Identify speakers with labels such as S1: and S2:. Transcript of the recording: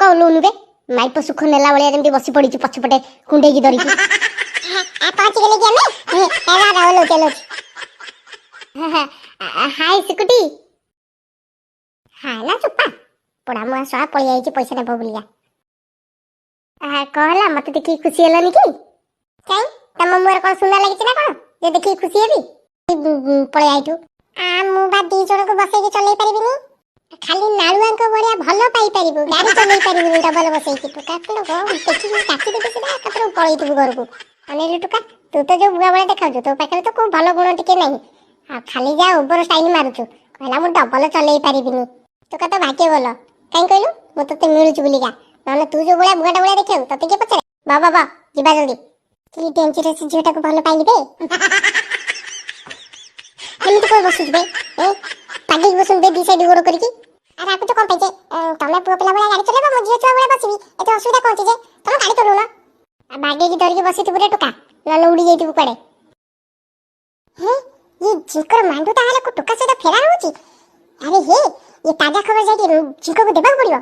S1: का ओलोनु बे माइप सुख नेला बलिया जेमती बसी पड़ी पछपटे कुंडे की धरिकी आ पहुंच गेले कि हमें एला ओलो चलो हाय सिकुटी हाय ना चुप्पा पड़ा मुआ सळा पळी आइची पैसा ने बबलिया कहला मते देखि खुशी हेलानी कि काई तम मुआर कोन सुना लागिछ ना कोन जे देखि खुशी हेबी पळी आइतु आ मु बा दी जण को बसै के चलै परिबिनी खाली नाळुआं को बढिया भलो पाई परिबु गाड़ी चलै परिबिनी डबल बसै के टुका को देखि काटी देबे सिदा कतरो पळै तु घर को अनेले टुका तू तो जो बुआ बळे देखाउ तो पाखरे तो को भलो गुण टिके नाही आ खाली जा ओवर स्टाइल मारुछु कहला मु डबल चलै परिबिनी तो का तो भाग्य बोलो काई कहलु मु तते मिलुछु बुलिका नले तू जो बुआ बुआटा बुआ देखाउ तते के पछरे बा जिबा जल्दी की डेंजरस झीटा को भलो पाइली बे केमिति कोइ बसुछ बे ए पागी बसुन बे दी साइड गोरो करकी अरे आपको तो कौन पे तमे पुआ पिला बड़ा गाड़ी चलेबो मो झियो छुआ बड़ा बसबी एते असुविधा कोन छी जे तमे गाड़ी चलू ना आ बागे की धर के बसित पुरे टुका नले उड़ी जाइतु पड़े हे ये झिकर मांडू ता हला को टुका से फेरा होची अरे हे ये ताजा खबर जाके झिको को देबा पड़ियो